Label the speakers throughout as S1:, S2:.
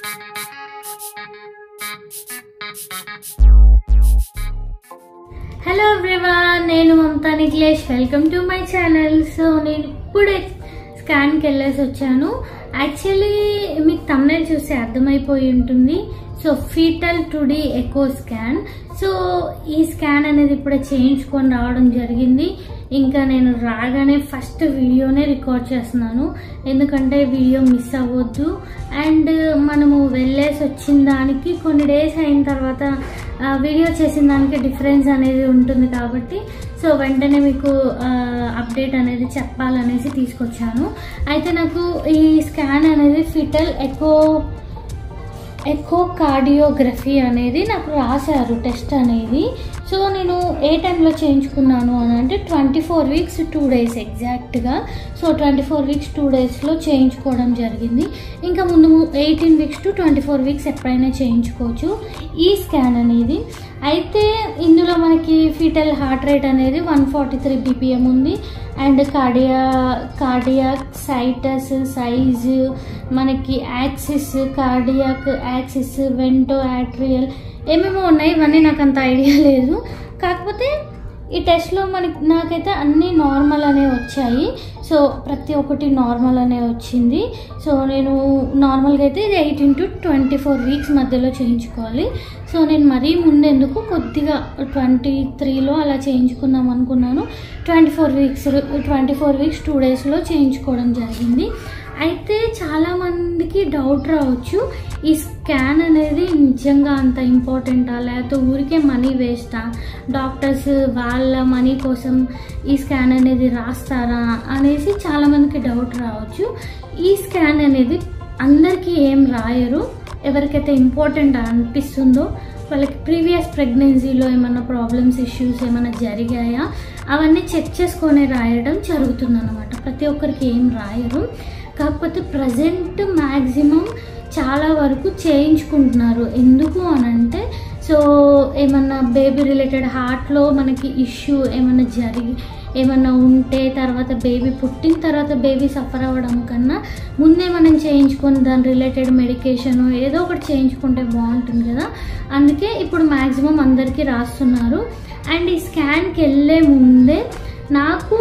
S1: Hello everyone, నేను Mamata Nikhilesh. Welcome to my channel. So నేను ఇప్పుడే స్కాన్కి వెళ్ళేసి వచ్చాను. యాక్చువల్లీ మీకు థంబ్నెయిల్ చూస్తే అర్థమైపోయి ఉంటుంది. So fetal 2D echo scan. So ఈ స్కాన్ అనేది ఇప్పుడే చేయించుకొని రావడం జరిగింది. ఇంకా నేను రాగానే ఫస్ట్ వీడియోనే రికార్డ్ చేస్తున్నాను, ఎందుకంటే వీడియో మిస్ అవ్వద్దు. అండ్ మనము వెళ్ళేసి వచ్చిన దానికి కొన్ని డేస్ అయిన తర్వాత వీడియో చేసిన దానికి డిఫరెన్స్ అనేది ఉంటుంది కాబట్టి సో వెంటనే మీకు అప్డేట్ అనేది చెప్పాలనేసి తీసుకొచ్చాను. అయితే నాకు ఈ స్కాన్ అనేది ఫీటల్ ఎకోకార్డియోగ్రఫీ అనేది నాకు రాశారు టెస్ట్ అనేది. సో నేను ఏ టైంలో చేయించుకున్నాను అని అంటే 24 weeks 2 days ఎగ్జాక్ట్గా. సో 24 weeks 2 daysలో చేయించుకోవడం జరిగింది. ఇంకా ముందు 18 weeks to 24 weeks ఎప్పుడైనా చేయించుకోవచ్చు ఈ స్కాన్ అనేది. అయితే ఇందులో మనకి ఫీటల్ హార్ట్ రేట్ అనేది 143 BPM ఉంది. అండ్ కార్డియాక్ సైటస్ సైజు, మనకి axis, cardiac axis, Vento atrial ఏమేమో ఉన్నాయి. ఇవన్నీ నాకు అంత ఐడియా లేదు. కాకపోతే ఈ టెస్ట్లో నాకైతే అన్నీ నార్మల్ అనే వచ్చాయి. సో ప్రతి ఒక్కటి నార్మల్ అనే వచ్చింది. సో నేను నార్మల్గా అయితే ఇది 18 to 24 weeks మధ్యలో చేయించుకోవాలి. సో నేను మరీ ముందెందుకు కొద్దిగా 23లో అలా చేయించుకుందాం అనుకున్నాను. 24 weeks 2 daysలో చేయించుకోవడం జరిగింది. అయితే చాలామందికి డౌట్ రావచ్చు, ఈ స్కాన్ అనేది నిజంగా అంత ఇంపార్టెంటా, లేకపోతే ఊరికే మనీ వేస్టా, డాక్టర్స్ వాళ్ళ మనీ కోసం ఈ స్కాన్ అనేది రాస్తారా అనేసి చాలామందికి డౌట్ రావచ్చు. ఈ స్కాన్ అనేది అందరికీ ఏం రాయరు. ఎవరికైతే ఇంపార్టెంట్ అనిపిస్తుందో వాళ్ళకి ప్రీవియస్ ప్రెగ్నెన్సీలో ఏమన్నా ప్రాబ్లమ్స్, ఇష్యూస్ ఏమైనా జరిగాయా అవన్నీ చెక్ చేసుకొని రాయడం జరుగుతుందన్నమాట. ప్రతి ఒక్కరికి ఏం రాయరు. కాకపోతే ప్రజెంట్ మ్యాక్సిమం చాలా వరకు చేయించుకుంటున్నారు. ఎందుకు అని అంటే సో ఏమన్నా బేబీ రిలేటెడ్ హార్ట్లో మనకి ఇష్యూ ఏమన్నా ఉంటే తర్వాత బేబీ పుట్టిన తర్వాత బేబీ సఫర్ అవ్వడం కన్నా ముందే మనం చేయించుకొని దాని రిలేటెడ్ మెడికేషన్ ఏదో ఒకటి చేయించుకుంటే బాగుంటుంది కదా. అందుకే ఇప్పుడు మ్యాక్సిమం అందరికీ రాస్తున్నారు. అండ్ ఈ స్కాన్కి వెళ్ళే ముందే నాకు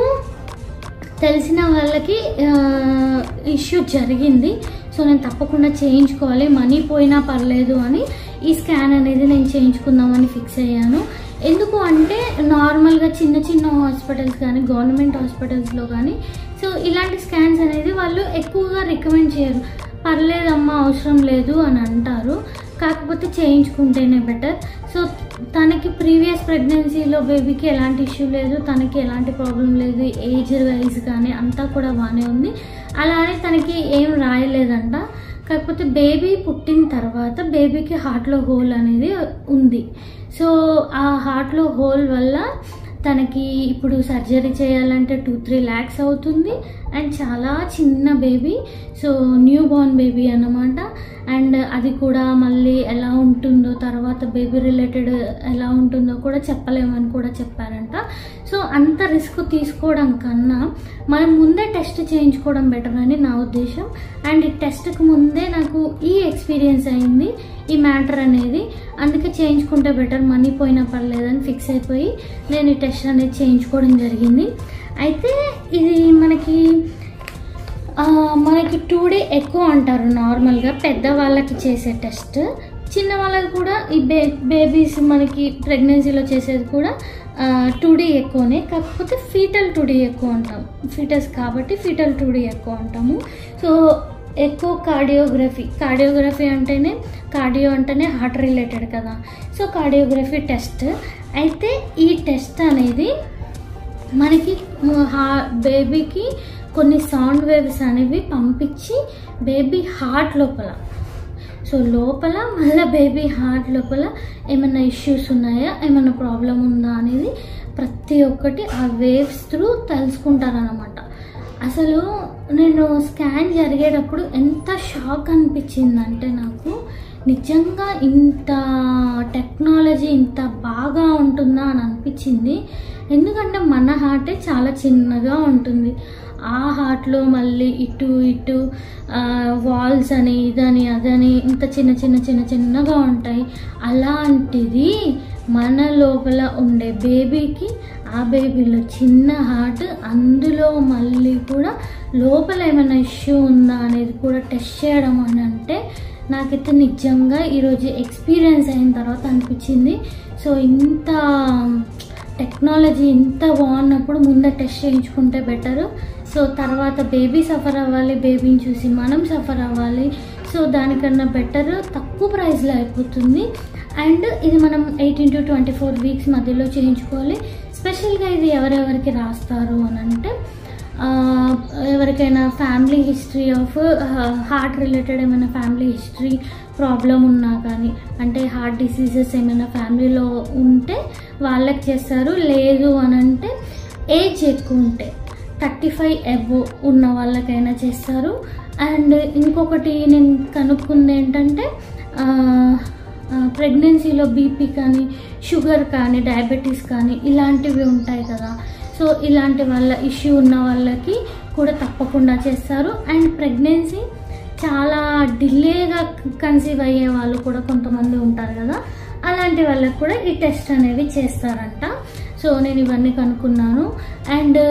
S1: తెలిసిన వాళ్ళకి ఇష్యూ జరిగింది. సో నేను తప్పకుండా చేయించుకోవాలి, మనీ పోయినా పర్లేదు అని ఈ స్కాన్ అనేది నేను చేయించుకుందామని ఫిక్స్ అయ్యాను. ఎందుకు అంటే నార్మల్గా చిన్న హాస్పిటల్స్ కానీ గవర్నమెంట్ హాస్పిటల్స్లో కానీ సో ఇలాంటి స్కాన్స్ అనేది వాళ్ళు ఎక్కువగా రికమెండ్ చేయరు. పర్లేదమ్మా అవసరం లేదు అని అంటారు. కాకపోతే చేయించుకుంటేనే బెటర్. సో తనకి ప్రీవియస్ ప్రెగ్నెన్సీలో బేబీకి ఎలాంటి ఇష్యూ లేదు, తనకి ఎలాంటి ప్రాబ్లం లేదు, ఏజ్ వైజ్ కానీ అంతా కూడా బాగానే ఉంది. అలానే తనకి ఏం రాయలేదంట. కాకపోతే బేబీ పుట్టిన తర్వాత బేబీకి హార్ట్లో హోల్ అనేది ఉంది. సో ఆ హార్ట్లో హోల్ వల్ల తనకి ఇప్పుడు సర్జరీ చేయాలంటే 2-3 lakhs అవుతుంది. అండ్ చాలా చిన్న baby, so new Born baby అన్నమాట. అండ్ అది కూడా మళ్ళీ ఎలా ఉంటుందో తర్వాత బేబీ రిలేటెడ్ ఎలా ఉంటుందో కూడా చెప్పలేమని కూడా చెప్పారంట. సో అంత రిస్క్ తీసుకోవడం కన్నా మనం ముందే టెస్ట్ చేయించుకోవడం బెటర్ అని నా ఉద్దేశం. అండ్ ఈ టెస్ట్కి ముందే నాకు ఈ ఎక్స్పీరియన్స్ అయింది ఈ మ్యాటర్ అనేది. అందుకే చేయించుకుంటే బెటర్, మనీ పోయినా పర్లేదని ఫిక్స్ అయిపోయి నేను ఈ టెస్ట్ అనేది చేయించుకోవడం జరిగింది. అయితే ఇది మనకి 2D ఎక్కువ అంటారు నార్మల్గా పెద్దవాళ్ళకి చేసే టెస్ట్. చిన్న వాళ్ళకి కూడా ఈ బేబీస్ మనకి ప్రెగ్నెన్సీలో చేసేది కూడా 2D ఎక్కువనే. కాకపోతే ఫీటల్ 2D ఎక్కువ అంటాం, ఫీటస్ కాబట్టి ఫీటల్ 2D ఎక్కువ అంటాము. సో కార్డియోగ్రఫీ అంటేనే కార్డియో అంటేనే హార్ట్ రిలేటెడ్ కదా. So cardiography test. అయితే ఈ టెస్ట్ అనేది మనకి బేబీకి కొన్ని సౌండ్ వేవ్స్ అనేవి పంపించి బేబీ హార్ట్ లోపల మళ్ళీ బేబీ హార్ట్ లోపల ఏమైనా ఇష్యూస్ ఉన్నాయా, ఏమైనా ప్రాబ్లం ఉందా అనేది ప్రతి ఒక్కటి ఆ వేవ్స్ త్రూ తెలుసుకుంటారనమాట. అసలు నేను స్కాన్ జరిగేటప్పుడు ఎంత షాక్ అనిపించిందంటే నాకు నిజంగా ఇంత టెక్నాలజీ ఇంత బాగా ఉంటుందా అని అనిపించింది. ఎందుకంటే మన హార్టే చాలా చిన్నగా ఉంటుంది. ఆ హార్ట్లో మళ్ళీ ఇటు వాల్స్ అని ఇదని అదని ఇంత చిన్నగా ఉంటాయి. అలాంటిది మన లోపల ఉండే బేబీకి, ఆ బేబీలో చిన్న హార్ట్, అందులో మళ్ళీ కూడా లోపల ఏమైనా ఇష్యూ ఉందా అనేది కూడా టెస్ట్ చేయడం అని అంటే నాకైతే నిజంగా ఈరోజు ఎక్స్పీరియన్స్ అయిన తర్వాత అనిపించింది. సో ఇంత టెక్నాలజీ ఇంత బాగున్నప్పుడు ముందే టెస్ట్ చేయించుకుంటే బెటరు. సో తర్వాత బేబీ సఫర్ అవ్వాలి, బేబీని చూసి మనం సఫర్ అవ్వాలి. సో దానికన్నా బెటర్ తక్కువ ప్రైస్లో అయిపోతుంది. అండ్ ఇది మనం 18 to 24 వీక్స్ మధ్యలో చేయించుకోవాలి. స్పెషల్గా ఇది ఎవరెవరికి రాస్తారు అని అంటే ఎవరికైనా family history of heart related ఏమైనా ఫ్యామిలీ హిస్టరీ ప్రాబ్లం ఉన్నా కానీ, అంటే హార్ట్ డిసీజెస్ ఏమైనా ఫ్యామిలీలో ఉంటే వాళ్ళకి చేస్తారు. లేదు అని అంటే ఏజ్ ఎక్కువ ఉంటే 35 అబోవ్ ఉన్న వాళ్ళకైనా చేస్తారు. అండ్ ఇంకొకటి నేను కనుక్కుంది ఏంటంటే ప్రెగ్నెన్సీలో బీపీ కానీ, షుగర్ కానీ, డయాబెటీస్ కానీ ఇలాంటివి ఉంటాయి కదా. సో ఇలాంటి వాళ్ళ ఇష్యూ ఉన్న వాళ్ళకి కూడా తప్పకుండా చేస్తారు. అండ్ ప్రెగ్నెన్సీ చాలా డిలేగా కన్సీవ్ అయ్యే వాళ్ళు కూడా కొంతమంది ఉంటారు కదా, అలాంటి వాళ్ళకి కూడా ఈ టెస్ట్ అనేది చేస్తారంట. సో నేను ఇవన్నీ కనుక్కున్నాను. అండ్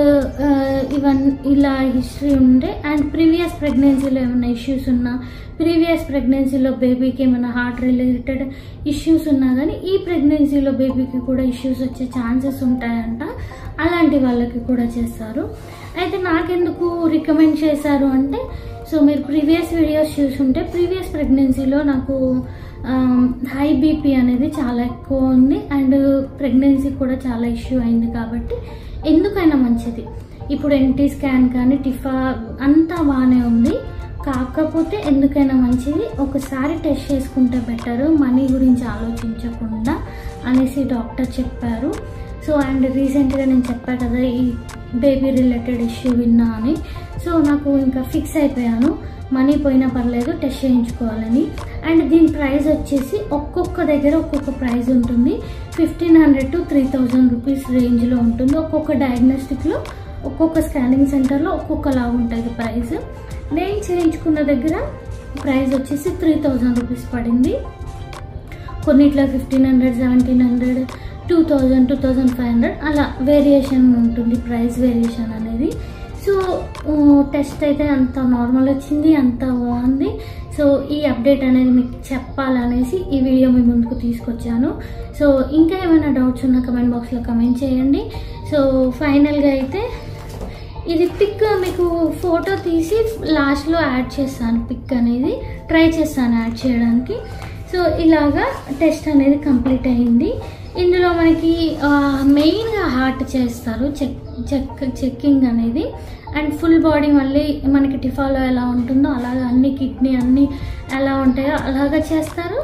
S1: ఇలా హిస్టరీ ఉండే అండ్ ప్రీవియస్ ప్రెగ్నెన్సీలో ఏమైనా ఇష్యూస్ ఉన్నా, ప్రీవియస్ ప్రెగ్నెన్సీలో బేబీకి ఏమైనా హార్ట్ రిలేటెడ్ ఇష్యూస్ ఉన్నా కానీ ఈ ప్రెగ్నెన్సీలో బేబీకి కూడా ఇష్యూస్ వచ్చే ఛాన్సెస్ ఉంటాయంట. అలాంటి వాళ్ళకి కూడా చేస్తారు. అయితే నాకెందుకు రికమెండ్ చేశారు అంటే, సో మీరు ప్రీవియస్ వీడియోస్ చూసుంటే ప్రీవియస్ ప్రెగ్నెన్సీలో నాకు హై బీపీ అనేది చాలా ఎక్కువ ఉంది అండ్ ప్రెగ్నెన్సీ కూడా చాలా ఇష్యూ అయింది. కాబట్టి ఎందుకైనా మంచిది, ఇప్పుడు ఎన్టీ స్కాన్ కానీ టిఫా అంతా బాగానే ఉంది, కాకపోతే ఎందుకైనా మంచిది ఒకసారి టెస్ట్ చేసుకుంటే బెటరు, మనీ గురించి ఆలోచించకుండా అనేసి డాక్టర్ చెప్పారు. సో అండ్ రీసెంట్గా నేను చెప్పా కదా ఈ బేబీ రిలేటెడ్ ఇష్యూ విన్నా అని. సో నాకు ఇంకా ఫిక్స్ అయిపోయాను, మనీ పోయినా పర్లేదు టెస్ట్ చేయించుకోవాలని. అండ్ దీని ప్రైస్ వచ్చేసి ఒక్కొక్క దగ్గర ఒక్కొక్క ప్రైస్ ఉంటుంది. 1500 to 3000 రూపీస్ రేంజ్లో ఉంటుంది. ఒక్కొక్క డయాగ్నోస్టిక్లో ఒక్కొక్క స్కానింగ్ సెంటర్లో ఒక్కొక్కలా ఉంటుంది ప్రైస్. నేను చేయించుకున్న దగ్గర ప్రైస్ వచ్చేసి 3000 రూపీస్ పడింది. కొన్నిట్లో 1500, 1700, 2000, 2500 అలా వేరియేషన్ ఉంటుంది ప్రైస్ వేరియేషన్ అనేది. సో టెస్ట్ అయితే అంత నార్మల్ వచ్చింది, అంత బాగుంది. సో ఈ అప్డేట్ అనేది మీకు చెప్పాలనేసి ఈ వీడియో మీ ముందుకు తీసుకొచ్చాను. సో ఇంకా ఏమైనా డౌట్స్ ఉన్నా కమెంట్ బాక్స్లో కమెంట్ చేయండి. సో ఫైనల్గా అయితే ఇది పిక్ మీకు ఫోటో తీసి లాస్ట్లో యాడ్ చేస్తాను, పిక్ అనేది ట్రై చేస్తాను యాడ్ చేయడానికి. సో ఇలాగా టెస్ట్ అనేది కంప్లీట్ అయింది. ఇందులో మనకి మెయిన్గా హార్ట్ చేస్తారు చెక్కింగ్ అనేది. అండ్ ఫుల్ బాడీ మళ్ళీ మనకి టిఫాలో ఎలా ఉంటుందో అలాగా అన్ని కిడ్నీ అన్నీ ఎలా ఉంటాయో అలాగా చేస్తారు.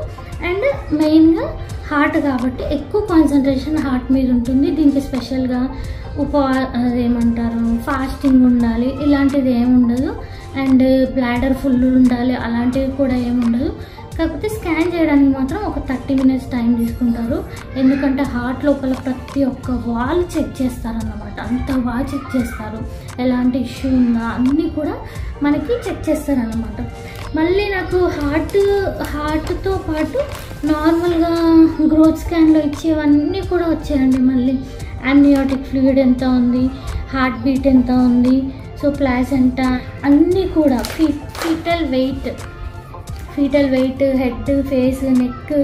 S1: అండ్ మెయిన్గా హార్ట్ కాబట్టి ఎక్కువ కాన్సన్ట్రేషన్ హార్ట్ మీద ఉంటుంది. దీనికి స్పెషల్గా అదేమంటారు ఫాస్టింగ్ ఉండాలి ఇలాంటిది ఏముండదు. అండ్ బ్లాడర్ ఫుల్ ఉండాలి అలాంటివి కూడా ఏముండదు. కాకపోతే స్కాన్ చేయడానికి మాత్రం ఒక 30 minutes టైం తీసుకుంటారు. ఎందుకంటే హార్ట్ లోపల ప్రతి ఒక్క వాల్ చెక్ చేస్తారన్నమాట, అంత బాగా చెక్ చేస్తారు. ఎలాంటి ఇష్యూ ఉందా అన్నీ కూడా మనకి చెక్ చేస్తారన్నమాట. మళ్ళీ నాకు హార్ట్తో పాటు నార్మల్గా గ్రోత్ స్కాన్లో ఇచ్చేవన్నీ కూడా వచ్చాయండి. మళ్ళీ అమ్నియాటిక్ ఫ్లూయిడ్ ఎంత ఉంది, హార్ట్ బీట్ ఎంత ఉంది, సో ప్లాసెంటా అన్నీ కూడా, fetal weight, head, face, neck,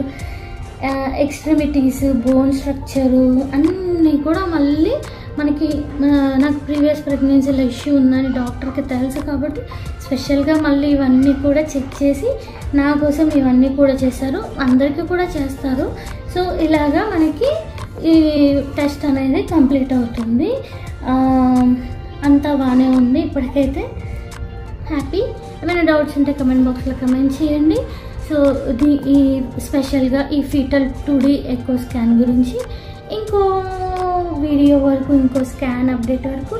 S1: extremities, bone structure అన్నీ కూడా మళ్ళీ మనకి నాకు ప్రీవియస్ ప్రెగ్నెన్సీలో ఇష్యూ ఉందని డాక్టర్కి తెలుసు కాబట్టి స్పెషల్గా మళ్ళీ ఇవన్నీ కూడా చెక్ చేసి నా కోసం ఇవన్నీ కూడా చేశారు. అందరికీ కూడా చేస్తారు. సో ఇలాగా మనకి ఈ టెస్ట్ అనేది కంప్లీట్ అవుతుంది. అంతా బాగానే ఉంది ఇప్పటికైతే, హ్యాపీ. ఏమైనా డౌట్స్ ఉంటే కమెంట్ బాక్స్లో కమెంట్ చేయండి. సో ఈ స్పెషల్గా ఈ ఫీటల్ 2D ఎకో స్కాన్ గురించి ఇంకో వీడియో వరకు, ఇంకో స్కాన్ అప్డేట్ వరకు